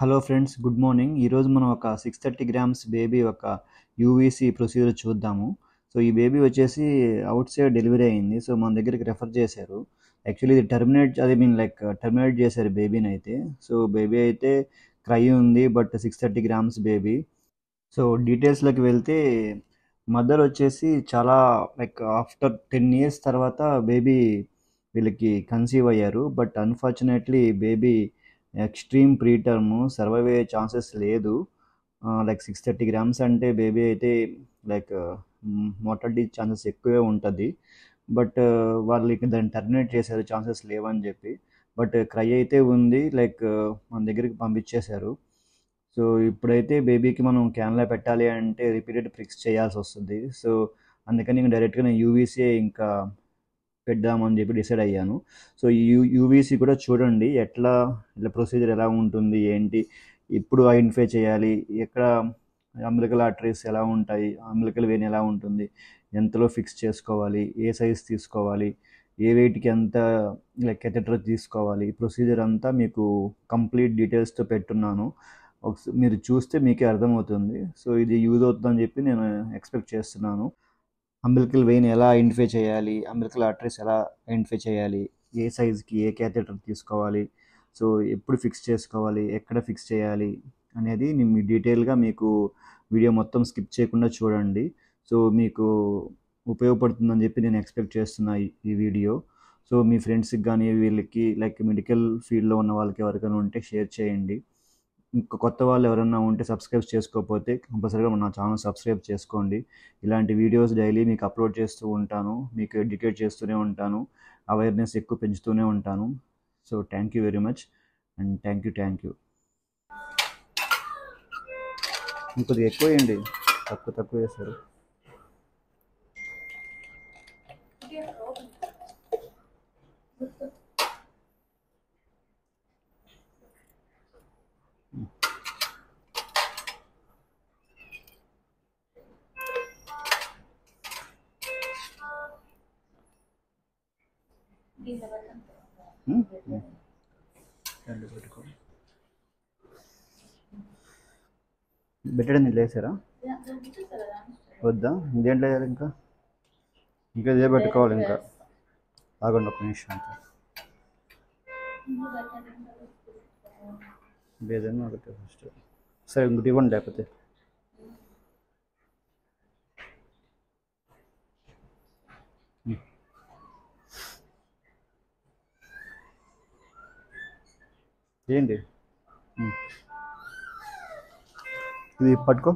Hello friends, good morning. ఈరోజు మనం ఒక 630 గ్రామ్స్ బేబీ ఒక యూవీసీ ప్రొసీజర్ చూద్దాము. సో ఈ బేబీ వచ్చేసి అవుట్ సైడ్ డెలివరీ అయింది. సో మన దగ్గరికి రెఫర్ చేశారు. యాక్చువల్లీ ఇది టర్మినేట్ చేశారు బేబీని అయితే. సో బేబీ అయితే క్రై ఉంది, బట్ 630 గ్రామ్స్ బేబీ. సో డీటెయిల్స్లోకి వెళ్తే మదర్ వచ్చేసి చాలా ఆఫ్టర్ 10 ఇయర్స్ తర్వాత బేబీ వీళ్ళకి కన్సీవ్ అయ్యారు. But unfortunately baby extreme preterm, survive అయ్యే ఛాన్సెస్ లేదు. 630 గ్రామ్స్ అంటే బేబీ అయితే లైక్ మోర్టాలిటీ ఛాన్సెస్ ఎక్కువే ఉంటుంది. బట్ వాళ్ళకి దాన్ని టర్మినేట్ చేశారు, ఛాన్సెస్ లేవని చెప్పి. బట్ క్రై అయితే ఉంది, మన దగ్గరికి పంపించేశారు. సో ఇప్పుడైతే బేబీకి మనం క్యాన్లా పెట్టాలి అంటే రిపీటెడ్ ప్రిక్స్ చేయాల్సి వస్తుంది. సో అందుకని ఇంకా డైరెక్ట్గా నేను యూవీసీ ఇంకా పెడదామని చెప్పి డిసైడ్ అయ్యాను. సో ఈ యూవీసీ కూడా చూడండి ఎట్లా, ఇలా ప్రొసీజర్ ఎలా ఉంటుంది ఏంటి, ఇప్పుడు ఐడెంటిఫై చేయాలి, ఎక్కడ అంబిలికల్ ఆర్టరీస్ ఎలా ఉంటాయి, అంబిలికల్ వెయిన్ ఎలా ఉంటుంది, ఎంతలో ఫిక్స్ చేసుకోవాలి, ఏ సైజ్ తీసుకోవాలి, ఏ వెయిట్కి ఎంత కెథెటర్ తీసుకోవాలి, ప్రొసీజర్ అంతా మీకు కంప్లీట్ డీటెయిల్స్తో పెట్టున్నాను. ఒకసారి మీరు చూస్తే మీకే అర్థమవుతుంది. సో ఇది యూజ్ అవుతుందని చెప్పి నేను ఎక్స్పెక్ట్ చేస్తున్నాను. అంబిలికల్ వెయిన్ ఎలా ఐడెంటిఫై చేయాలి, అంబిలికల్ ఆర్టరీస్ ఎలా ఐడెంటిఫై చేయాలి, ఏ సైజ్కి ఏ క్యాథెటర్ తీసుకోవాలి, సో ఎప్పుడు ఫిక్స్ చేసుకోవాలి, ఎక్కడ ఫిక్స్ చేయాలి అనేది నేను డీటెయిల్గా మీకు వీడియో మొత్తం స్కిప్ చేయకుండా చూడండి. సో మీకు ఉపయోగపడుతుందని చెప్పి నేను ఎక్స్పెక్ట్ చేస్తున్నా ఈ వీడియో. సో మీ ఫ్రెండ్స్కి కానీ వీళ్ళకి మెడికల్ ఫీల్డ్లో ఉన్న వాళ్ళకి ఎవరికైనా ఉంటే షేర్ చేయండి. ఇంకా కొత్త వాళ్ళు ఎవరైనా ఉంటే సబ్స్క్రైబ్ చేసుకోకపోతే కంపల్సరీగా నా ఛానల్ సబ్స్క్రైబ్ చేసుకోండి. ఇలాంటి వీడియోస్ డైలీ మీకు అప్లోడ్ చేస్తూ ఉంటాను, మీకు ఎడ్యుకేట్ చేస్తూనే ఉంటాను, అవేర్నెస్ ఎక్కువ పెంచుతూనే ఉంటాను. So thank you very much and thank you. ఇంకొద్దిగా ఎక్కువ వేయండి, తక్కువ వేస్తారు. బెటర్ లేసారా? వద్దా? ఇందేంట్లో వేయాలి? ఇంకా ఇదే పెట్టుకోవాలి. ఇంకా ఆగండి ఒక నిమిషం. అంతా లేదని ఒకటి ఫస్ట్. సరే ఇంకోటి ఇవ్వండి, లేకపోతే ఏంటి ఇది పట్టుకో,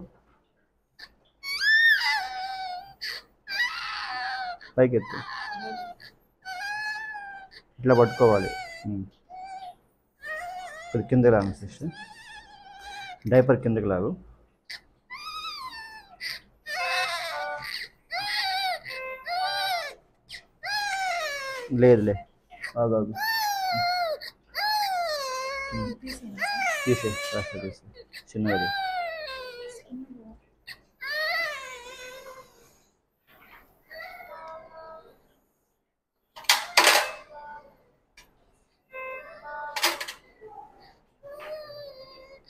పైకి ఎత్తు, ఇట్లా పట్టుకోవాలి. ఇది కిందకి లాగు సిస్టర్, డైపర్ కిందకి లాగు. లేదులే, ఆగు తీసే చిన్నది.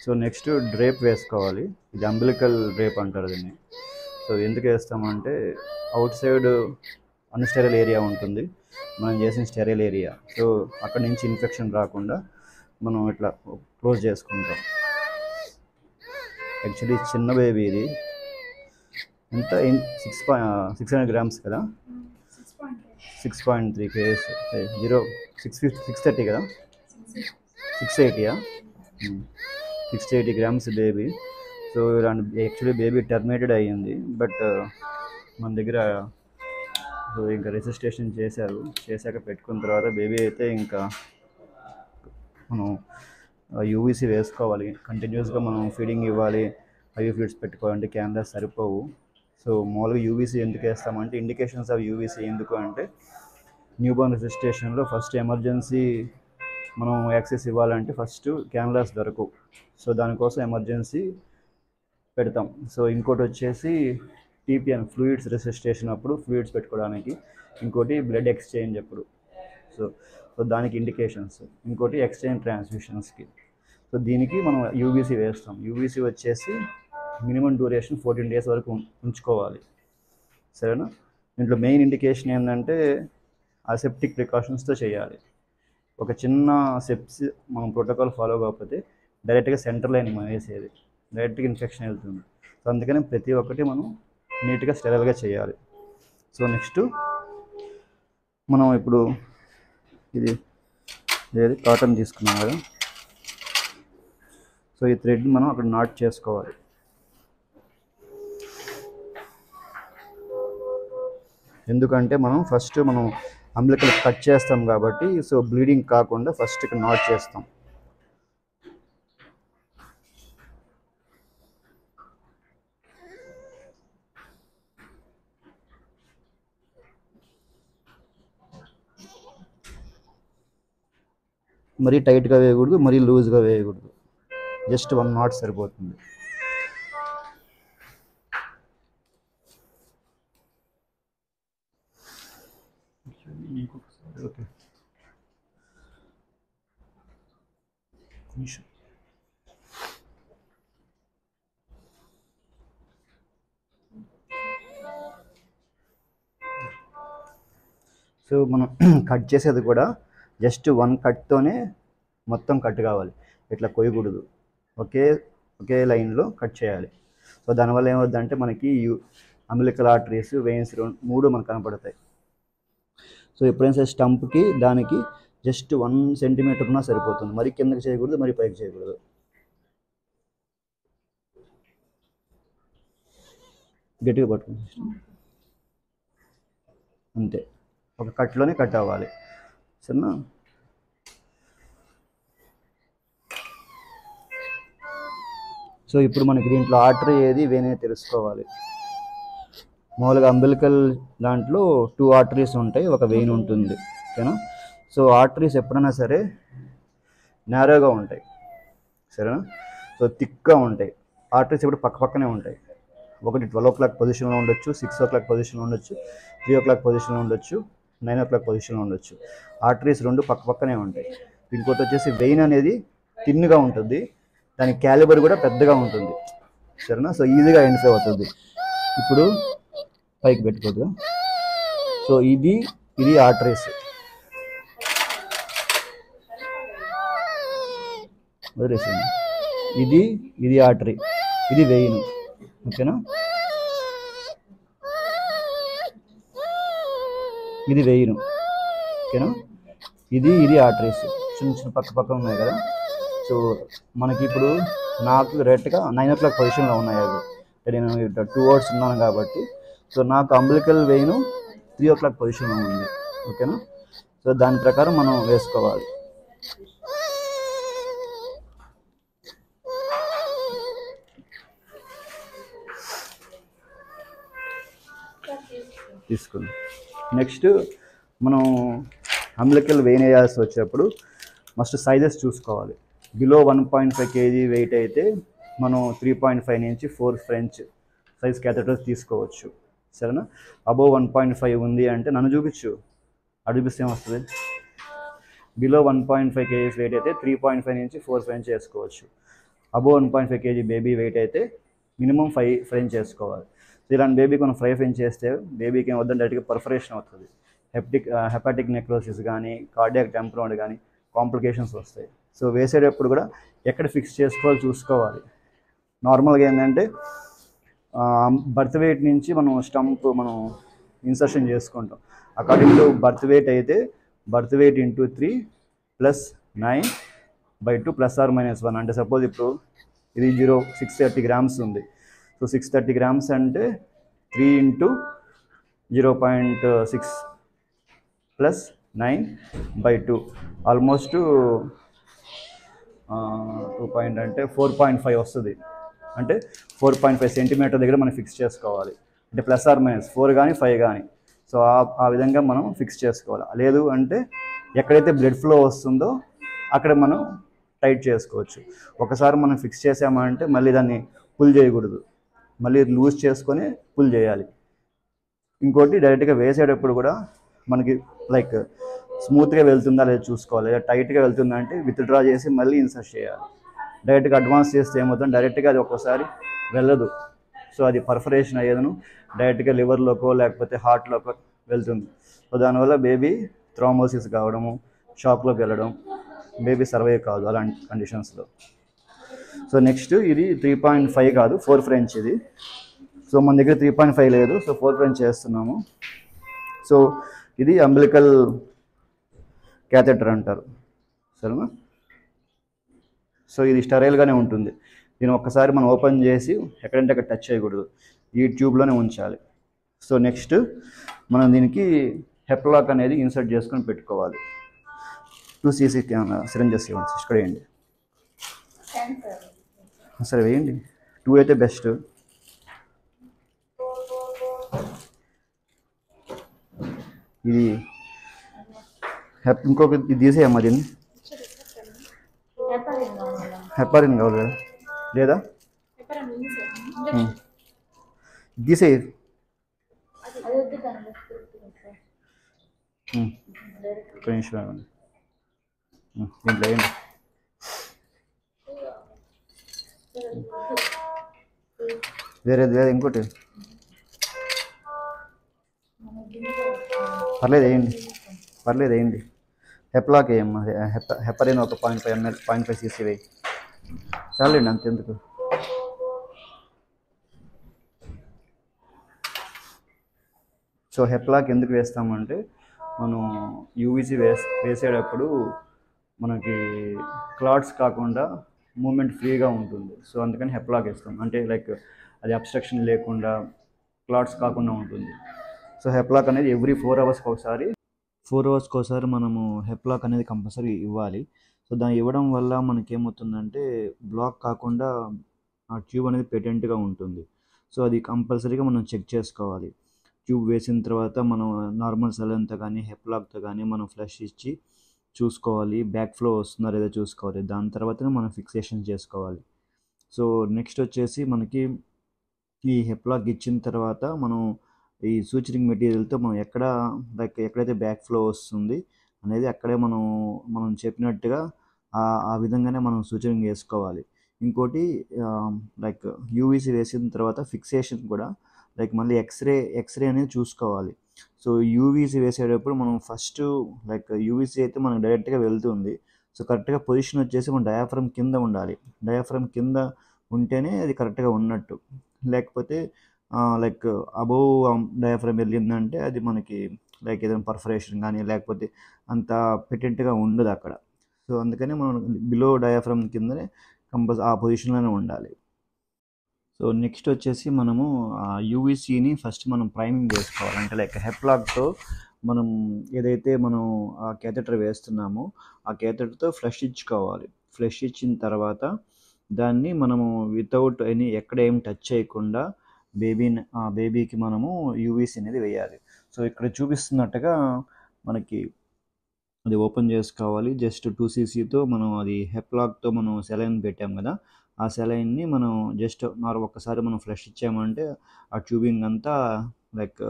సో నెక్స్ట్ డ్రేప్ వేసుకోవాలి. ఇది అంబిలికల్ డ్రేప్ అంటారు దీన్ని. సో ఎందుకు వేస్తామంటే అవుట్ సైడ్ అన్స్టెరైల్ ఏరియా ఉంటుంది, మనం చేసిన స్టెరైల్ ఏరియా. సో అక్కడి నుంచి ఇన్ఫెక్షన్ రాకుండా మనం ఇట్లా క్లోజ్ చేసుకుంటాం. యాక్చువల్లీ చిన్న బేబీ ఇది. ఎంత 600 గ్రామ్స్ కదా, 6.3 kgs, 630 కదా, 680 680 గ్రామ్స్ బేబీ. సో ఇలాంటి యాక్చువల్లీ బేబీ టర్మినేటెడ్ అయ్యింది, బట్ మన దగ్గర ఇంకా రెసిస్టేషన్ చేశాక పెట్టుకున్న తర్వాత బేబీ అయితే ఇంకా మనం యూవీసీ వేసుకోవాలి. కంటిన్యూస్గా మనం ఫీడింగ్ ఇవ్వాలి, ఐవీ ఫ్లూయిడ్స్ పెట్టుకోవాలంటే క్యాన్లా సరిపోవు. సో మామూలుగా యూవీసీ ఎందుకు వేస్తామంటే, ఇండికేషన్స్ ఆఫ్ యూవీసీ ఎందుకు అంటే, న్యూబార్న్ రెసిస్టేషన్లో ఫస్ట్ ఎమర్జెన్సీ మనం యాక్సెస్ ఇవ్వాలంటే ఫస్ట్ క్యాన్లాస్ దొరకవు. సో దానికోసం ఎమర్జెన్సీ పెడతాం. సో ఇంకోటి వచ్చేసి టీపీఎన్, ఫ్లూయిడ్స్ రెసిస్టేషన్ అప్పుడు ఫ్లూయిడ్స్ పెట్టుకోవడానికి, ఇంకోటి బ్లడ్ ఎక్స్చేంజ్ అప్పుడు. సో దానికి ఇండికేషన్స్, ఇంకోటి ఎక్స్చేంజ్ ట్రాన్స్ఫ్యూషన్స్కి. సో దీనికి మనం యూవీసీ వేస్తాం. యూవీసీ వచ్చేసి మినిమం డ్యూరేషన్ 14 days వరకు ఉంచుకోవాలి, సరేనా. దీంట్లో మెయిన్ ఇండికేషన్ ఏంటంటే అసెప్టిక్ ప్రికాషన్స్తో చేయాలి. ఒక చిన్న స్టెప్స్ మనం ప్రోటోకాల్ ఫాలో కాకపోతే డైరెక్ట్గా సెంటర్ లైన్ మనం వేసేది, డైరెక్ట్గా ఇన్ఫెక్షన్ వెళ్తుంది. సో అందుకని ప్రతి ఒక్కటి మనం నీట్గా స్టెరైల్గా చేయాలి. సో నెక్స్ట్ మనం ఇప్పుడు ఇది కాటన్ తీసుకున్నాం కదా, సో ఈ థ్రెడ్ మనం అక్కడ నాట్ చేసుకోవాలి. ఎందుకంటే మనం ఫస్ట్ మనం అంబ్లికల్ కట్ చేస్తాం కాబట్టి, సో బ్లీడింగ్ కాకుండా ఫస్ట్ ఇక్కడ నాట్ చేస్తాం. మరీ టైట్గా వేయకూడదు, మరీ లూజ్గా వేయకూడదు, జస్ట్ 1 knot సరిపోతుంది. ఓకే, సో మనం కట్ చేసేది కూడా జస్ట్ 1 కట్తోనే మొత్తం కట్ కావాలి, ఇట్లా కొయ్యకూడదు, ఒకే లైన్లో కట్ చేయాలి. సో దానివల్ల ఏమవుద్దంటే మనకి అంబిలికల్ ఆర్టరీస్, వెయిన్స్ 3 మనకు కనపడతాయి. సో ఎప్పుడైనా సరే స్టంప్కి దానికి జస్ట్ 1 centimeter ఉన్నా సరిపోతుంది, మరి కిందకి చేయకూడదు, మరి పైకి చేయకూడదు. గట్టిగా పట్టుకుంది అంతే, ఒక కట్లోనే కట్ అవ్వాలి, సరేనా. సో ఇప్పుడు మనకి దీంట్లో ఆర్టరీ ఏది వేనే తెలుసుకోవాలి. మామూలుగా అంబిలికల్ దాంట్లో 2 arteries ఉంటాయి, ఒక వెయిన్ ఉంటుంది, ఓకేనా. సో ఆర్టరీస్ ఎప్పుడైనా సరే నేరోగా ఉంటాయి, సరేనా. సో థిక్గా ఉంటాయి. ఆర్టరీస్ ఇప్పుడు పక్కనే ఉంటాయి. ఒకటి 12 o'clock పొజిషన్లో ఉండొచ్చు, 6 o'clock పొజిషన్లో ఉండొచ్చు, 3 o'clock పొజిషన్లో ఉండొచ్చు, 9 o'clock పొజిషన్లో ఉండొచ్చు. ఆర్టరీస్ 2 పక్కనే ఉంటాయి. ఇంకోటి వచ్చేసి వెయిన్ అనేది థిన్గా ఉంటుంది, దాని క్యాలిబర్ కూడా పెద్దగా ఉంటుంది, సరేనా. సో ఈజీగా ఐడెంటిఫై అవుతుంది. ఇప్పుడు పైకి పెట్టుకోదు. సో ఇది ఆర్టరీస్, వదిలేసింది. ఇది ఆర్టరీ, ఇది వెయిన్, ఓకేనా. ఇది వెయిన్, ఓకేనా. ఇది ఆర్టరీస్, చిన్న పక్క ఉన్నాయి కదా. సో మనకి ఇప్పుడు నాకు డైరెక్ట్గా 9 o'clock పొజిషన్లో ఉన్నాయి అవి, నేను 2 hours ఉన్నాను కాబట్టి. సో నాకు అంబిలికల్ వెయిన్ 3 o'clock పొజిషన్లో ఉంది, ఓకేనా. సో దాని ప్రకారం మనం వేసుకోవాలి. తీసుకుంది. నెక్స్ట్ మనం అంబిలికల్ వెయిన్ వేయాల్సి వచ్చేప్పుడు మస్ట్ సైజెస్ చూసుకోవాలి. బిలో 1.5 kg వెయిట్ అయితే మనం 3.5 నుంచి 4 French సైజ్ క్యాథెటర్స్ తీసుకోవచ్చు, సరేనా. అబోవ్ 1.5 ఉంది అంటే నన్ను చూపించు, అడిపిస్తే ఏమొస్తుంది. బిలో 1.5 kg వెయిట్ అయితే 3.5 నుంచి 4 French చేసుకోవచ్చు. అబోవ్ 1.5 kg బేబీ వెయిట్ అయితే మినిమం 5 French చేసుకోవాలి. ఇలాంటి బేబీకి మనం 5 French చేస్తే బేబీకి ఏం వద్దని డైరెక్ట్గా పర్ఫరేషన్ అవుతుంది. హెపాటిక్ నెక్రోసిస్ కానీ, కార్డియాక్ టెంపరోడ్ కానీ కాంప్లికేషన్స్ వస్తాయి. సో వేసేటప్పుడు కూడా ఎక్కడ ఫిక్స్ చేసుకోవాలో చూసుకోవాలి. నార్మల్గా ఏంటంటే బర్త్ వెయిట్ నుంచి మనం స్టంప్ మనం ఇన్సర్షన్ చేసుకుంటాం. అకార్డింగ్ టు బర్త్ వెయిట్ అయితే బర్త్ వెయిట్ ఇంటూ 3 + 9/2 ±1. అంటే సపోజ్ ఇప్పుడు ఇది 630 grams ఉంది. సో 630 grams అంటే 3 × 0.6 + 9/2 ఆల్మోస్ట్ 2 అంటే 4.5 వస్తుంది. అంటే 4.5 centimeter దగ్గర మనం ఫిక్స్ చేసుకోవాలి. అంటే ±4 కానీ 5 కానీ. సో ఆ విధంగా మనం ఫిక్స్ చేసుకోవాలి. లేదు అంటే ఎక్కడైతే బ్లడ్ ఫ్లో వస్తుందో అక్కడ మనం టైట్ చేసుకోవచ్చు. ఒకసారి మనం ఫిక్స్ చేసామంటే మళ్ళీ దాన్ని పుల్ చేయకూడదు, మళ్ళీ లూజ్ చేసుకొని పుల్ చేయాలి. ఇంకోటి డైరెక్ట్గా వేసేటప్పుడు కూడా మనకి లైక్ స్మూత్గా వెళ్తుందా లేదా చూసుకోవాలి. లేదా టైట్గా వెళ్తుందా అంటే విత్డ్రా చేసి మళ్ళీ ఇన్సర్ట్ చేయాలి. డైరెక్ట్గా అడ్వాన్స్ చేస్తే ఏమవుతుంది, డైరెక్ట్గా అది ఒక్కోసారి వెళ్ళదు. సో అది పర్ఫరేషన్ అయ్యేదను డైరెక్ట్గా లివర్లోకో లేకపోతే హార్ట్లోకో వెళ్తుంది. సో దానివల్ల బేబీ థ్రాంబోసిస్ కావడము, షాక్లోకి వెళ్ళడం, బేబీ సర్వైవ్ కాదు అలాంటి కండిషన్స్లో. సో నెక్స్ట్ ఇది 3.5 కాదు 4 ఫ్రెంచ్ ఇది. సో మన దగ్గర 3.5 లేదు, సో 4 ఫ్రెంచ్ చేస్తున్నాము. సో ఇది అంబిలికల్ క్యాథెటర్ అంటారు, సరేనా. సో ఇది స్టరైల్గానే ఉంటుంది. దీన్ని ఒక్కసారి మనం ఓపెన్ చేసి ఎక్కడంటే అక్కడ టచ్ చేయకూడదు, ఈ ట్యూబ్లోనే ఉంచాలి. సో నెక్స్ట్ మనం దీనికి హెప్లాక్ అనేది ఇన్సర్ట్ చేసుకొని పెట్టుకోవాలి. 2 cc సిరంజెస్ ఇవ్వండి, ఇక్కడ వేయండి. సరే వేయండి, 2 అయితే బెస్ట్. ఇది ఇంకొక ఇది తీసేయమ్మా, దీన్ని హెపారిన్ కావాలి కదా, లేదా తీసేయి. ఒక నిమిషం ఇవ్వండి, దీంట్లో వేయండి. వేరేది వేరే ఇంకోటి పర్లేదు వేయండి, పర్లేదు వేయండి. హెప్లాక్ వేయమ్మా, హెపరిన్ ఒక 0.5 ml 0.5 cc వేయి చాలండి, అంతెందుకు. సో హెప్లాక్ ఎందుకు వేస్తామంటే మనం యూవీసీ వేసేటప్పుడు మనకి క్లాట్స్ కాకుండా మూమెంట్ ఫ్రీగా ఉంటుంది. సో అందుకని హెప్లాక్ వేస్తాం, అంటే లైక్ అది అబ్స్ట్రక్షన్ లేకుండా క్లాట్స్ కాకుండా ఉంటుంది. సో హెప్లాక్ అనేది ఎవ్రీ 4 hours ఒకసారి మనము హెప్లాక్ అనేది కంపల్సరీ ఇవ్వాలి. సో దాన్ని ఇవ్వడం వల్ల మనకేమవుతుందంటే బ్లాక్ కాకుండా ఆ ట్యూబ్ అనేది పేటెంట్గా ఉంటుంది. సో అది కంపల్సరీగా మనం చెక్ చేసుకోవాలి. ట్యూబ్ వేసిన తర్వాత మనం నార్మల్ సెలన్తో కానీ హెప్లాక్తో కానీ మనం ఫ్లష్ ఇచ్చి చూసుకోవాలి, బ్యాక్ ఫ్లో వస్తుందా లేదా చూసుకోవాలి. దాని తర్వాతనే మనం ఫిక్సేషన్ చేసుకోవాలి. సో నెక్స్ట్ వచ్చేసి మనకి ఈ హెప్లాక్ ఇచ్చిన తర్వాత మనం ఈ సూచరింగ్ మెటీరియల్తో మనం ఎక్కడైతే బ్యాక్ ఫ్లో వస్తుంది అనేది అక్కడే మనం చెప్పినట్టుగా ఆ విధంగానే మనం సూచరింగ్ వేసుకోవాలి. ఇంకోటి లైక్ యూవీసీ వేసిన తర్వాత ఫిక్సేషన్ కూడా లైక్ మళ్ళీ ఎక్స్రే అనేది చూసుకోవాలి. సో యూవీసీ వేసేటప్పుడు మనం ఫస్ట్ లైక్ యూవీసీ అయితే మనకు డైరెక్ట్గా వెళ్తుంది. సో కరెక్ట్గా పొజిషన్ వచ్చేసి మన డయాఫ్రమ్ కింద ఉండాలి. డయాఫ్రమ్ కింద ఉంటేనే అది కరెక్ట్గా ఉన్నట్టు, లేకపోతే లైక్ అబోవ్ డయాఫ్రమ్ వెళ్ళిందంటే అది మనకి లైక్ ఏదైనా పర్ఫరేషన్ కానీ లేకపోతే అంత పెటెంట్గా ఉండదు అక్కడ. సో అందుకని మనం బిలో డయాఫ్రమ్ కిందనే కంపల్సరీ ఆ పొజిషన్లోనే ఉండాలి. సో నెక్స్ట్ వచ్చేసి మనము యూవీసీని ఫస్ట్ మనం ప్రైమింగ్ చేసుకోవాలి. అంటే లైక్ హెప్లాక్తో మనం ఏదైతే మనం ఆ క్యాథెటర్ వేస్తున్నామో ఆ క్యాథెటర్తో ఫ్లష్ ఇచ్చుకోవాలి. ఫ్లష్ ఇచ్చిన తర్వాత దాన్ని మనము వితౌట్ ఎక్కడ ఏం టచ్ చేయకుండా బేబీకి మనము యూవీసీ అనేది వేయాలి. సో ఇక్కడ చూపిస్తున్నట్టుగా మనకి అది ఓపెన్ చేసుకోవాలి. జస్ట్ 2 ccతో మనం అది హెప్లాక్తో మనం సెలైన్ పెట్టాం కదా, ఆ సెలైన్ని మనం జస్ట్ ఒక్కసారి మనం ఫ్లష్ ఇచ్చామంటే ఆ ట్యూబింగ్ అంతా లైక్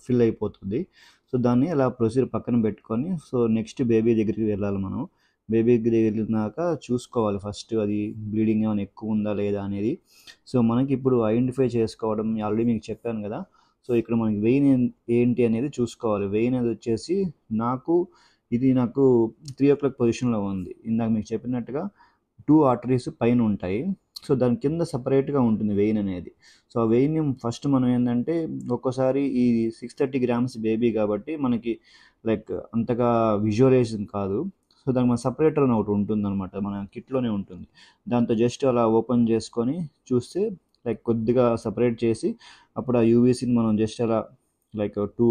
ఫిల్ అయిపోతుంది. సో దాన్ని అలా ప్రొసీజర్ పక్కన పెట్టుకొని సో నెక్స్ట్ బేబీ దగ్గరికి వెళ్ళాలి. మనం బేబీ దగ్గరికి వెళ్ళినాక చూసుకోవాలి ఫస్ట్ అది బ్లీడింగ్ ఏమైనా ఎక్కువ ఉందా లేదా అనేది. సో మనకి ఇప్పుడు ఐడెంటిఫై చేసుకోవడం ఆల్రెడీ మీకు చెప్పాను కదా. సో ఇక్కడ మనకి వెయిన్ ఏంటి అనేది చూసుకోవాలి. వెయిన్ అనేది వచ్చేసి నాకు 3 o'clock పొజిషన్లో ఉంది. ఇందాక మీకు చెప్పినట్టుగా 2 arteries పైన ఉంటాయి. సో దాని కింద సపరేట్గా ఉంటుంది వెయిన్ అనేది. సో ఆ వెయిన్ ఫస్ట్ మనం ఏంటంటే ఒక్కోసారి ఈ 630 grams బేబీ కాబట్టి మనకి లైక్ అంతగా విజువలైజేషన్ కాదు. సో దానికి మన సపరేటర్ అని ఒకటి ఉంటుంది అనమాట, మన కిట్లోనే ఉంటుంది. దాంతో జస్ట్ అలా ఓపెన్ చేసుకొని చూస్తే లైక్ కొద్దిగా సపరేట్ చేసి అప్పుడు ఆ యూవీసీని మనం జస్ట్ అలా లైక్ 2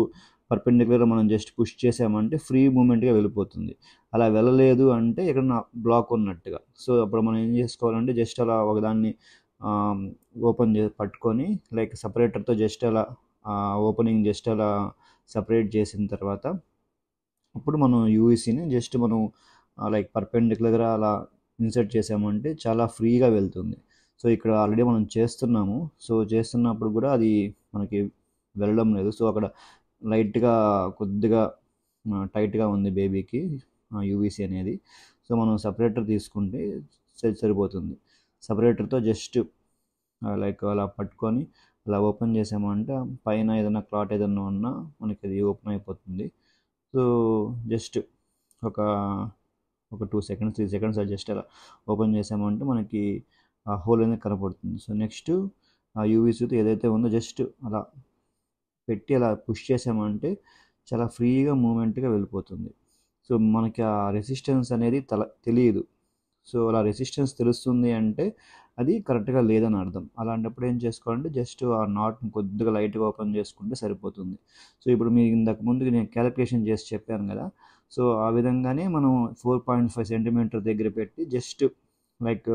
పర్పెండిక్యులర్గా మనం జస్ట్ పుష్ చేసామంటే ఫ్రీ మూమెంట్గా వెళ్ళిపోతుంది. అలా వెళ్ళలేదు అంటే ఇక్కడ బ్లాక్ ఉన్నట్టుగా. సో అప్పుడు మనం ఏం చేసుకోవాలంటే జస్ట్ అలా ఒకదాన్ని ఓపెన్ పట్టుకొని లైక్ సపరేటర్తో జస్ట్ అలా ఓపెనింగ్ జస్ట్ అలా సపరేట్ చేసిన తర్వాత అప్పుడు మనం యూవీసీని జస్ట్ మనం లైక్ పర్పెండిక్యులర్గా అలా ఇన్సర్ట్ చేసామంటే చాలా ఫ్రీగా వెళ్తుంది. సో ఇక్కడ ఆల్రెడీ మనం చేస్తున్నాము. సో చేస్తున్నప్పుడు కూడా అది మనకి వెళ్ళడం లేదు. సో అక్కడ లైట్గా కొద్దిగా టైట్గా ఉంది బేబీకి యూవీసీ అనేది. సో మనం సపరేటర్ తీసుకుంటే సరిపోతుంది. సపరేటర్తో జస్ట్ లైక్ అలా పట్టుకొని అలా ఓపెన్ చేసామంటే పైన ఏదైనా క్లాట్ ఏదైనా ఉన్నా మనకి అది ఓపెన్ అయిపోతుంది. సో జస్ట్ ఒక ఒక 2 సెకండ్స్ 3 సెకండ్స్ అది జస్ట్ అలా ఓపెన్ చేసామంటే మనకి ఆ హోల్ అనేది కనపడుతుంది. సో నెక్స్ట్ ఆ యూవీ సూట్ ఏదైతే ఉందో జస్ట్ అలా పెట్టి అలా పుష్ చేసామంటే చాలా ఫ్రీగా మూమెంట్గా వెళ్ళిపోతుంది. సో మనకి ఆ రెసిస్టెన్స్ అనేది తెలియదు. సో అలా రెసిస్టెన్స్ తెలుస్తుంది అంటే అది కరెక్ట్గా లేదని అర్థం. అలాంటప్పుడు ఏం చేసుకోవాలంటే జస్ట్ ఆ నాట్ని కొద్దిగా లైట్గా ఓపెన్ చేసుకుంటే సరిపోతుంది. సో ఇప్పుడు మీరు ఇంతకు ముందు నేను క్యాలిక్యులేషన్ చేసి చెప్పాను కదా, సో ఆ విధంగానే మనం 4.5 సెంటీమీటర్ దగ్గర పెట్టి జస్ట్ లైక్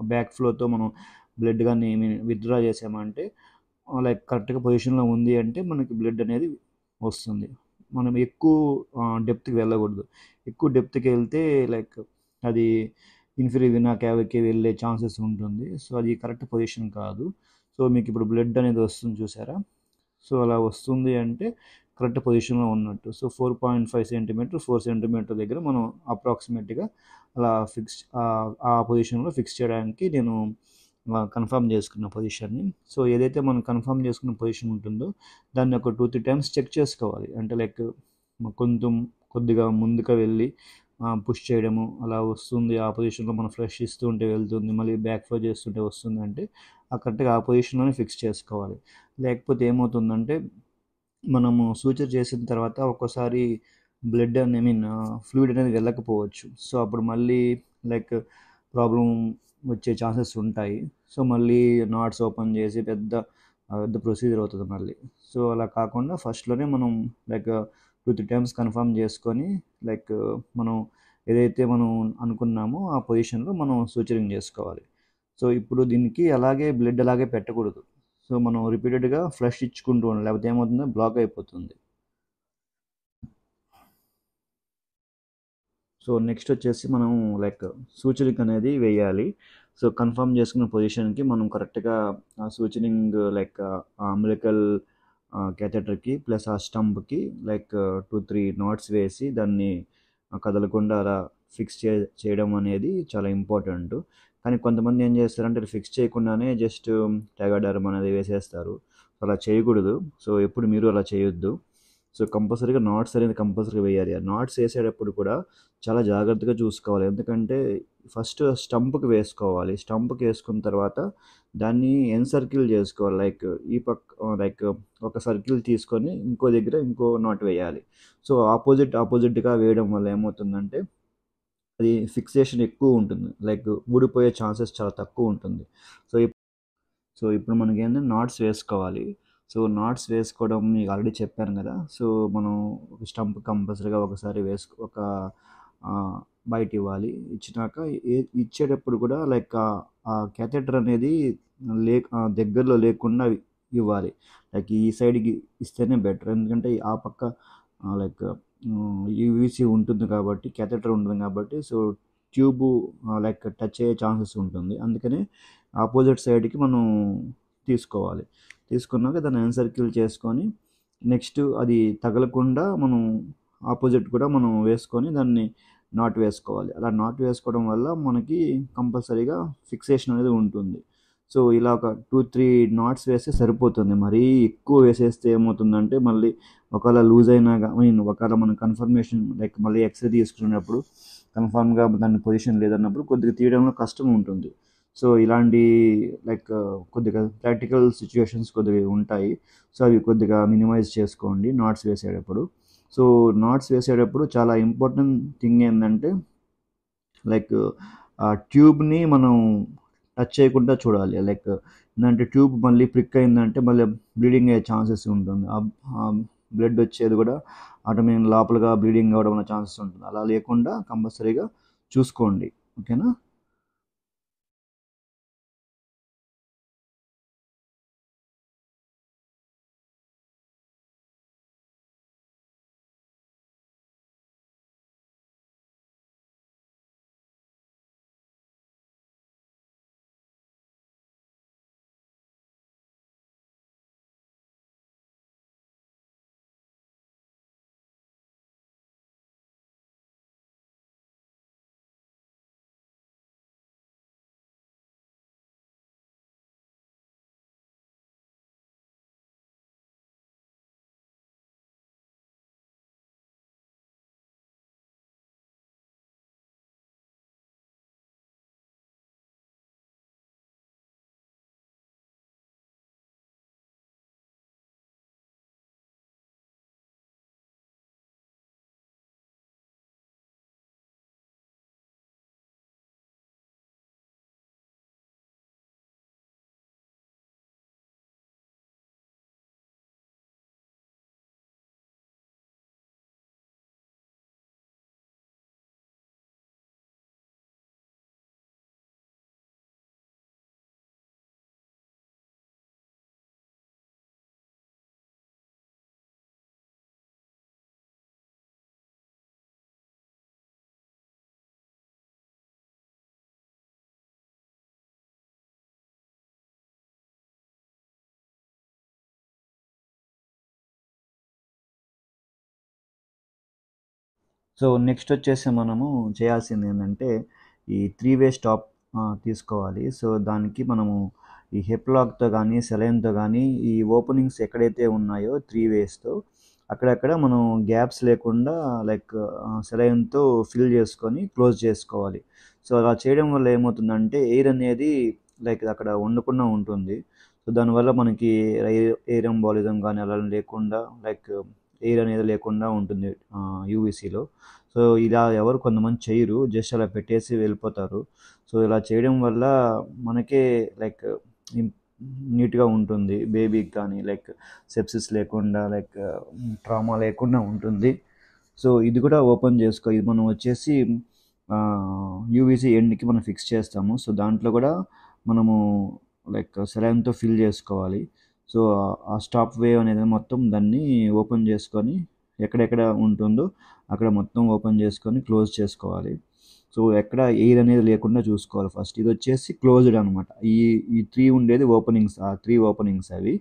బ్యాక్ ఫ్లోతో మనం బ్లడ్ కానీ విత్డ్రా చేసామంటే లైక్ కరెక్ట్గా పొజిషన్లో ఉంది అంటే మనకి బ్లడ్ అనేది వస్తుంది. మనం ఎక్కువ డెప్త్కి వెళ్ళకూడదు. ఎక్కువ డెప్త్కి వెళ్తే లైక్ అది ఇన్ఫీరియర్ వీనా క్యావిటీకి వెళ్ళే ఛాన్సెస్ ఉంటుంది. సో అది కరెక్ట్ పొజిషన్ కాదు. సో మీకు ఇప్పుడు బ్లడ్ అనేది వస్తుంది చూసారా, సో అలా వస్తుంది అంటే కరెక్ట్ పొజిషన్లో ఉన్నట్టు. సో 4.5 సెంటీమీటర్ 4 సెంటీమీటర్ దగ్గర మనం అప్రాక్సిమేట్గా అలా ఫిక్స్ ఆ పొజిషన్లో ఫిక్స్ చేయడానికి నేను కన్ఫర్మ్ చేసుకున్న పొజిషన్ని. సో ఏదైతే మనం కన్ఫర్మ్ చేసుకున్న పొజిషన్ ఉంటుందో దాన్ని ఒక 2-3 టైమ్స్ చెక్ చేసుకోవాలి. అంటే లైక్ కొంచెం కొద్దిగా ముందుకు వెళ్ళి పుష్ చేయడము అలా వస్తుంది. ఆ పొజిషన్లో మనం ఫ్లష్ ఇస్తూ ఉంటే వెళ్తుంది, మళ్ళీ బ్యాక్ ఫ్లో చేస్తుంటే వస్తుంది అంటే కరెక్ట్గా ఆ పొజిషన్లోనే ఫిక్స్ చేసుకోవాలి. లేకపోతే ఏమవుతుందంటే మనము సూచర్ చేసిన తర్వాత ఒక్కోసారి బ్లడ్ ఫ్లూయిడ్ అనేది వెళ్ళకపోవచ్చు. సో అప్పుడు మళ్ళీ లైక్ ప్రాబ్లం వచ్చే ఛాన్సెస్ ఉంటాయి. సో మళ్ళీ నాట్స్ ఓపెన్ చేసి పెద్ద ప్రొసీజర్ అవుతుంది మళ్ళీ. సో అలా కాకుండా ఫస్ట్లోనే మనం లైక్ 2-3 టైమ్స్ కన్ఫర్మ్ చేసుకొని లైక్ మనం ఏదైతే మనం అనుకున్నామో ఆ పొజిషన్లో మనం సూచరింగ్ చేసుకోవాలి. సో ఇప్పుడు దీనికి అలాగే బ్లడ్ అలాగే పెట్టకూడదు. సో మనం రిపీటెడ్గా ఫ్లష్ ఇచ్చుకుంటూ ఉండాలి, లేకపోతే ఏమవుతుందో బ్లాక్ అయిపోతుంది. సో నెక్స్ట్ వచ్చేసి మనం లైక్ సూచరింగ్ అనేది వేయాలి. సో కన్ఫర్మ్ చేసుకున్న పొజిషన్కి మనం కరెక్ట్గా ఆ సూచరింగ్ లైక్ అంబిలికల్ క్యాథెటర్కి ప్లస్ ఆ స్టంప్కి లైక్ 2-3 నాట్స్ వేసి దాన్ని కదలకుండా అలా ఫిక్స్ చేయడం అనేది చాలా ఇంపార్టెంట్. కానీ కొంతమంది ఏం చేస్తారంటే ఫిక్స్ చేయకుండానే జస్ట్ టెగాడర్మ్ అనేది వేసేస్తారు. అలా చేయకూడదు. సో ఎప్పుడు మీరు అలా చేయొద్దు. సో కంపల్సరీగా నాట్స్ అనేది కంపల్సరీగా వేయాలి. ఆ నాట్స్ వేసేటప్పుడు కూడా చాలా జాగ్రత్తగా చూసుకోవాలి. ఎందుకంటే ఫస్ట్ స్టంప్కి వేసుకోవాలి. స్టంప్కి వేసుకున్న తర్వాత దాన్ని ఎన్సర్కిల్ చేసుకోవాలి. లైక్ ఈ పక్క లైక్ ఒక సర్కిల్ తీసుకొని ఇంకో దగ్గర ఇంకో నాట్ వేయాలి. సో ఆపోజిట్గా వేయడం వల్ల ఏమవుతుందంటే అది ఫిక్సేషన్ ఎక్కువ ఉంటుంది, లైక్ ఊడిపోయే ఛాన్సెస్ చాలా తక్కువ ఉంటుంది. సో ఇప్పుడు మనకి ఏంటంటే నాట్స్ వేసుకోవాలి. సో నాట్స్ వేసుకోవడం మీకు ఆల్రెడీ చెప్పాను కదా. సో మనం ఒక స్టంప్ కంపల్సరీగా ఒకసారి ఒక బయట ఇవ్వాలి. ఇచ్చినాక ఇచ్చేటప్పుడు కూడా లైక్ ఆ క్యాథెటర్ అనేది దగ్గరలో లేకుండా ఇవ్వాలి. లైక్ ఈ సైడ్కి ఇస్తేనే బెటర్. ఎందుకంటే ఆ పక్క లైక్ యూవీసీ ఉంటుంది కాబట్టి, క్యాథెటర్ ఉంటుంది కాబట్టి, సో ట్యూబు లైక్ టచ్ అయ్యే ఛాన్సెస్ ఉంటుంది. అందుకని ఆపోజిట్ సైడ్కి మనం తీసుకోవాలి. తీసుకున్నాక దాన్ని ఎన్సర్కిల్ చేసుకొని నెక్స్ట్ అది తగలకుండా మనం ఆపోజిట్ కూడా మనం వేసుకొని దాన్ని నాట్ వేసుకోవాలి. అలా నాట్ వేసుకోవడం వల్ల మనకి కంపల్సరీగా ఫిక్సేషన్ అనేది ఉంటుంది. సో ఇలా ఒక 2-3 నాట్స్ వేస్తే సరిపోతుంది. మరీ ఎక్కువ వేసేస్తే ఏమవుతుందంటే మళ్ళీ ఒకవేళ లూజ్ అయినా ఒకవేళ మనం కన్ఫర్మేషన్ లైక్ మళ్ళీ ఎక్స్రే తీసుకున్నప్పుడు కన్ఫామ్గా దాని పొజిషన్ లేదన్నప్పుడు కొద్దిగా తీయడంలో కష్టం ఉంటుంది. సో ఇలాంటి లైక్ కొద్దిగా ప్రాక్టికల్ సిచ్యువేషన్స్ కొద్దిగా ఉంటాయి. సో అవి కొద్దిగా మినిమైజ్ చేసుకోండి నాట్స్ వేసేటప్పుడు. సో నాట్స్ వేసేటప్పుడు చాలా ఇంపార్టెంట్ థింగ్ ఏంటంటే లైక్ ఆ ట్యూబ్ని మనం టచ్ చేయకుండా చూడాలి. లైక్ ఏంటంటే ట్యూబ్ మళ్ళీ ప్రిక్ అయిందంటే మళ్ళీ బ్లీడింగ్ అయ్యే ఛాన్సెస్ ఉంటుంది. బ్లడ్ వచ్చేది కూడా ఆటోమేటిక్ లోపలగా బ్లీడింగ్ అవ్వడం ఛాన్సెస్ ఉంటుంది. అలా లేకుండా కంపల్సరీగా చూసుకోండి. ఓకేనా. సో నెక్స్ట్ వచ్చేసి మనము చేయాల్సింది ఏంటంటే ఈ 3-వే స్టాప్ తీసుకోవాలి. సో దానికి మనము ఈ హిప్ లాక్తో కానీ సెలైన్తో కానీ ఈ ఓపెనింగ్స్ ఎక్కడైతే ఉన్నాయో 3-వేస్తో అక్కడక్కడ మనం గ్యాప్స్ లేకుండా లైక్ సెలైన్తో ఫిల్ చేసుకొని క్లోజ్ చేసుకోవాలి. సో అలా చేయడం వల్ల ఏమవుతుందంటే ఎయిర్ అనేది లైక్ అక్కడ ఉండకుండా ఉంటుంది. సో దానివల్ల మనకి ఎయిర్ ఎంబాలిజం కానీ అలా లేకుండా లైక్ ఎయిర్ అనేది లేకుండా ఉంటుంది యూవీసీలో. సో ఇలా ఎవరు కొంతమంది చేయరు, జస్ట్ అలా పెట్టేసి వెళ్ళిపోతారు. సో ఇలా చేయడం వల్ల మనకే లైక్ నీట్గా ఉంటుంది బేబీకి కానీ లైక్ సెప్సిస్ లేకుండా లైక్ ట్రామా లేకుండా ఉంటుంది. సో ఇది కూడా ఓపెన్ చేసుకో. ఇది మనం వచ్చేసి యూవీసీ ఎండ్కి మనం ఫిక్స్ చేస్తాము. సో దాంట్లో కూడా మనము లైక్ సెలైన్తో ఫిల్ చేసుకోవాలి. సో ఆ స్టాప్ వేవ్ అనేది మొత్తం దాన్ని ఓపెన్ చేసుకొని ఎక్కడెక్కడ ఉంటుందో అక్కడ మొత్తం ఓపెన్ చేసుకొని క్లోజ్ చేసుకోవాలి. సో ఎక్కడ ఎయిర్ అనేది లేకుండా చూసుకోవాలి ఫస్ట్. ఇది వచ్చేసి క్లోజ్డ్ అనమాట. ఈ 3 ఉండేది ఓపెనింగ్స్, ఆ 3 ఓపెనింగ్స్ అవి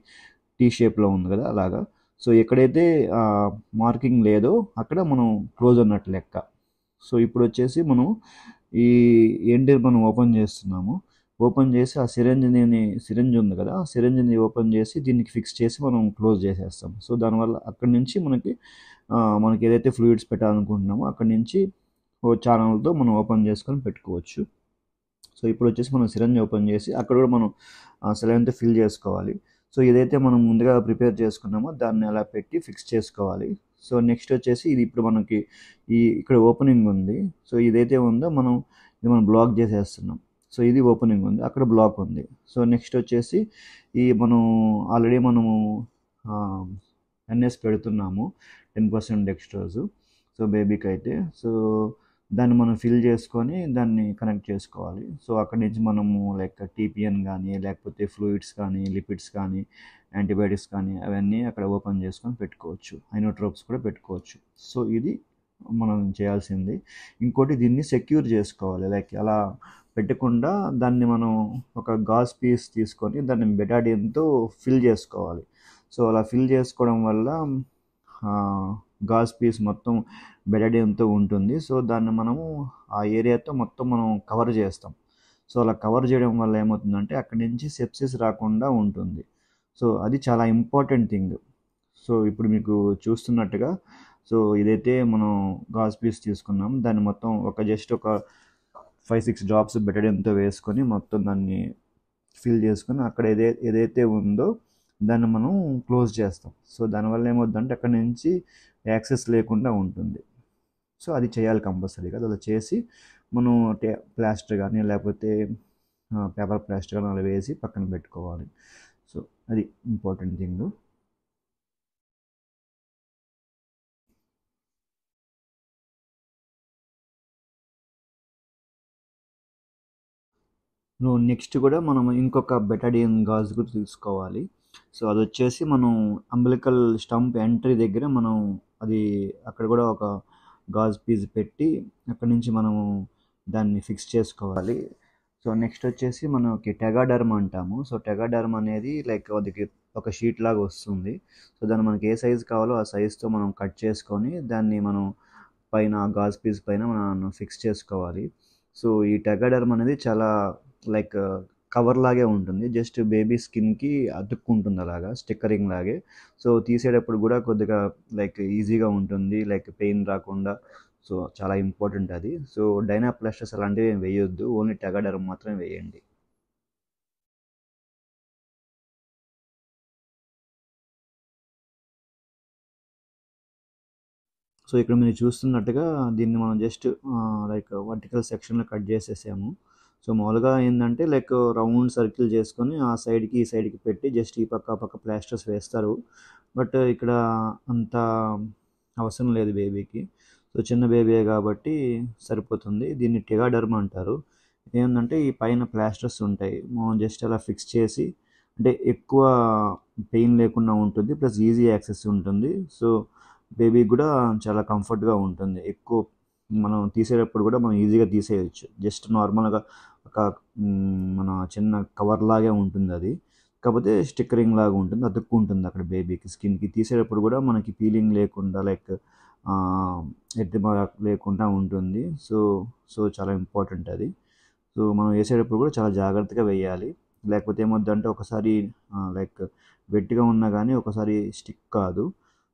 టీ షేప్లో ఉంది కదా అలాగా. సో ఎక్కడైతే మార్కింగ్ లేదో అక్కడ మనం క్లోజ్ అన్నట్టు లెక్క. సో ఇప్పుడు వచ్చేసి మనం ఈ ఎండ్ మనం ఓపెన్ చేస్తున్నాము. ఓపెన్ చేసి ఆ సిరంజ్ ఉంది కదా, ఆ సిరంజ్ని ఓపెన్ చేసి దీనికి ఫిక్స్ చేసి మనం క్లోజ్ చేసేస్తాం. సో దానివల్ల అక్కడి నుంచి మనకి ఏదైతే ఫ్లూయిడ్స్ పెట్టాలనుకుంటున్నామో అక్కడి నుంచి ఓ ఛానల్తో మనం ఓపెన్ చేసుకొని పెట్టుకోవచ్చు. సో ఇప్పుడు వచ్చేసి మనం సిరంజ్ ఓపెన్ చేసి అక్కడ కూడా మనం సెలైన్తో ఫిల్ చేసుకోవాలి. సో ఏదైతే మనం ముందుగా ప్రిపేర్ చేసుకున్నామో దాన్ని అలా పెట్టి ఫిక్స్ చేసుకోవాలి. సో నెక్స్ట్ వచ్చేసి ఇది ఇప్పుడు మనకి ఇక్కడ ఓపెనింగ్ ఉంది. సో ఇదైతే ఉందో ఇది మనం బ్లాక్ చేసేస్తున్నాం. సో ఇది ఓపెనింగ్ ఉంది, అక్కడ బ్లాక్ ఉంది. సో నెక్స్ట్ వచ్చేసి మనం ఆల్రెడీ మనము ఎన్ఎస్ పెడుతున్నాము 10% డెక్స్ట్రోజ్ సో బేబీకి అయితే. సో దాన్ని మనం ఫిల్ చేసుకొని దాన్ని కనెక్ట్ చేసుకోవాలి. సో అక్కడి నుంచి మనము లైక్ టీపీఎన్ కానీ లేకపోతే ఫ్లూయిడ్స్ కానీ లిపిడ్స్ కానీ యాంటీబయాటిక్స్ కానీ అవన్నీ అక్కడ ఓపెన్ చేసుకొని పెట్టుకోవచ్చు. ఐనోట్రోప్స్ కూడా పెట్టుకోవచ్చు. సో ఇది మనం చేయాల్సింది. ఇంకోటి దీన్ని సెక్యూర్ చేసుకోవాలి. లైక్ అలా పెట్టకుండా దాన్ని మనం ఒక గాజ్ పీస్ తీసుకొని దాన్ని బెటాడిన్తో ఫిల్ చేసుకోవాలి. సో అలా ఫిల్ చేసుకోవడం వల్ల గాజ్ పీస్ మొత్తం బెటాడిన్తో ఉంటుంది. సో దాన్ని మనము ఆ ఏరియాతో మొత్తం మనం కవర్ చేస్తాం. సో అలా కవర్ చేయడం వల్ల ఏమవుతుందంటే అక్కడి నుంచి సెప్సిస్ రాకుండా ఉంటుంది. సో అది చాలా ఇంపార్టెంట్ థింగ్. సో ఇప్పుడు మీకు చూస్తున్నట్టుగా సో ఇదైతే మనం గాజ్ పీస్ తీసుకున్నాం, దాన్ని మొత్తం జస్ట్ ఒక 5-6 డ్రాప్స్ బెటాడిన్తో వేసుకొని మొత్తం దాన్ని ఫిల్ చేసుకొని అక్కడ ఏదైతే ఉందో దాన్ని మనం క్లోజ్ చేస్తాం. సో దానివల్ల ఏమవుతుందంటే అక్కడ నుంచి యాక్సెస్ లేకుండా ఉంటుంది. సో అది చేయాలి కంపల్సరీగా. అలా చేసి మనం ప్లాస్టర్ కానీ లేకపోతే పేపర్ ప్లాస్టర్ కానీ అలా వేసి పక్కన పెట్టుకోవాలి. సో అది ఇంపార్టెంట్ థింగ్. నెక్స్ట్ కూడా మనం ఇంకొక బెటాడిన్ గాజ్ కూడా తీసుకోవాలి. సో అది వచ్చేసి మనం అంబిలికల్ స్టంప్ ఎంట్రీ దగ్గర మనం అక్కడ కూడా ఒక గాజ్ పీస్ పెట్టి అక్కడి నుంచి మనము దాన్ని ఫిక్స్ చేసుకోవాలి. సో నెక్స్ట్ వచ్చేసి మనకి టెగాడర్మ్ అంటాము. సో టెగాడర్మ్ అనేది లైక్ అది ఒక షీట్ లాగా వస్తుంది. సో దాన్ని మనకి ఏ సైజు కావాలో ఆ సైజుతో మనం కట్ చేసుకొని దాన్ని మనం పైన గాజ్ పీస్ పైన మనం ఫిక్స్ చేసుకోవాలి. సో ఈ టెగాడర్మ్ అనేది చాలా లైక్ కవర్ లాగే ఉంటుంది, జస్ట్ బేబీ స్కిన్కి అతుక్కుంటుంది అలాగా స్టిక్కరింగ్ లాగే. సో తీసేటప్పుడు కూడా కొద్దిగా లైక్ ఈజీగా ఉంటుంది, లైక్ పెయిన్ రాకుండా. సో చాలా ఇంపార్టెంట్ అది. సో డైనాప్లాస్టర్స్ అలాంటివి ఏం వేయొద్దు, ఓన్లీ టెగాడర్మ్ మాత్రమే వేయండి. సో ఇక్కడ మీరు చూస్తున్నట్టుగా దీన్ని మనం జస్ట్ లైక్ వర్టికల్ సెక్షన్లో కట్ చేసేసాము. సో మామూలుగా ఏంటంటే లైక్ రౌండ్ సర్కిల్ చేసుకొని ఆ సైడ్కి ఈ సైడ్కి పెట్టి జస్ట్ ఈ పక్క ప్లాస్టర్స్ వేస్తారు. బట్ ఇక్కడ అంత అవసరం లేదు బేబీకి. సో చిన్న బేబీయే కాబట్టి సరిపోతుంది. దీన్ని టెగాడర్మ్ అంటారు. ఏంటంటే ఈ పైన ప్లాస్టర్స్ ఉంటాయి, మనం జస్ట్ అలా ఫిక్స్ చేసి అంటే ఎక్కువ పెయిన్ లేకుండా ఉంటుంది, ప్లస్ ఈజీ యాక్సెస్ ఉంటుంది. సో బేబీకి కూడా చాలా కంఫర్ట్గా ఉంటుంది. ఎక్కువ మనం తీసేటప్పుడు కూడా మనం ఈజీగా తీసేయచ్చు. జస్ట్ నార్మల్గా ఒక మన చిన్న కవర్ లాగే ఉంటుంది అది, కాకపోతే స్టిక్కరింగ్ లాగా ఉంటుంది, అతుక్కుంటుంది అక్కడ బేబీకి స్కిన్కి. తీసేటప్పుడు కూడా మనకి పీలింగ్ లేకుండా లైక్ ఎత్తిమ లేకుండా ఉంటుంది. సో చాలా ఇంపార్టెంట్ అది. సో మనం వేసేటప్పుడు కూడా చాలా జాగ్రత్తగా వేయాలి. లేకపోతే ఏమవుద్దంటే ఒకసారి లైక్ గట్టిగా ఉన్నా కానీ ఒకసారి స్టిక్ కాదు.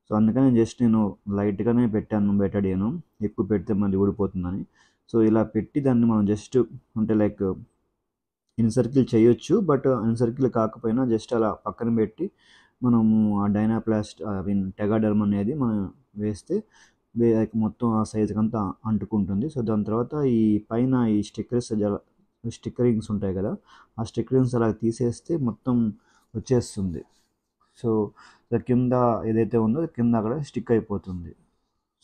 సో అందుకని జస్ట్ నేను లైట్గానే పెట్టాను బెటడియను, ఎక్కువ పెడితే మళ్ళీ ఊడిపోతుందని. సో ఇలా పెట్టి దాన్ని మనం జస్ట్ అంటే లైక్ ఇన్సర్కిల్ చేయొచ్చు, బట్ ఇన్సర్కిల్ కాకపోయినా జస్ట్ అలా పక్కన పెట్టి మనము ఆ డైనాప్లాస్ట్ టెగాడర్మ్ అనేది మనం వేస్తే మొత్తం ఆ సైజుకి అంతా అంటుకుంటుంది. సో దాని తర్వాత ఈ పైన ఈ స్టిక్కరింగ్స్ ఉంటాయి కదా, ఆ స్టిక్కరింగ్స్ అలా తీసేస్తే మొత్తం వచ్చేస్తుంది. సో కింద ఏదైతే ఉందో కింద అక్కడ స్టిక్ అయిపోతుంది.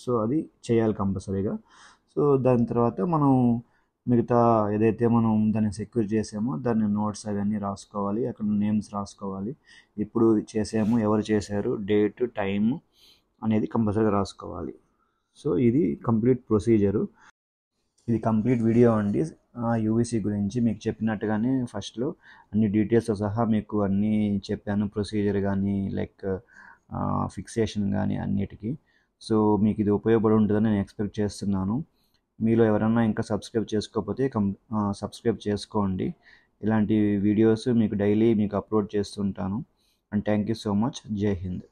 సో అది చేయాలి కంపల్సరీగా. సో దాని తర్వాత మనం మిగతా ఏదైతే మనం దాన్ని సెక్యూర్ చేసామో దాన్ని నోట్స్ అవన్నీ రాసుకోవాలి, అక్కడ నేమ్స్ రాసుకోవాలి, ఇప్పుడు చేసాము, ఎవరు చేశారు, డేట్, టైం అనేది కంపల్సరీగా రాసుకోవాలి. సో ఇది కంప్లీట్ ప్రొసీజరు. ఇది కంప్లీట్ వీడియో అండి యూవీసీ గురించి. మీకు చెప్పినట్టుగానే ఫస్ట్లో అన్ని డీటెయిల్స్తో సహా మీకు అన్నీ చెప్పాను, ప్రొసీజర్ కానీ లైక్ ఫిక్సేషన్ కానీ అన్నిటికీ. సో మీకు ఇది ఉపయోగపడి ఉంటుందని నేను ఎక్స్పెక్ట్ చేస్తున్నాను. మీలో ఎవరైనా ఇంకా సబ్స్క్రైబ్ చేసుకోకపోతే సబ్స్క్రైబ్ చేసుకోండి. ఇలాంటి వీడియోస్ మీకు డైలీ మీకు అప్లోడ్ చేస్తుంటాను. And thank you so much. జై హింద్.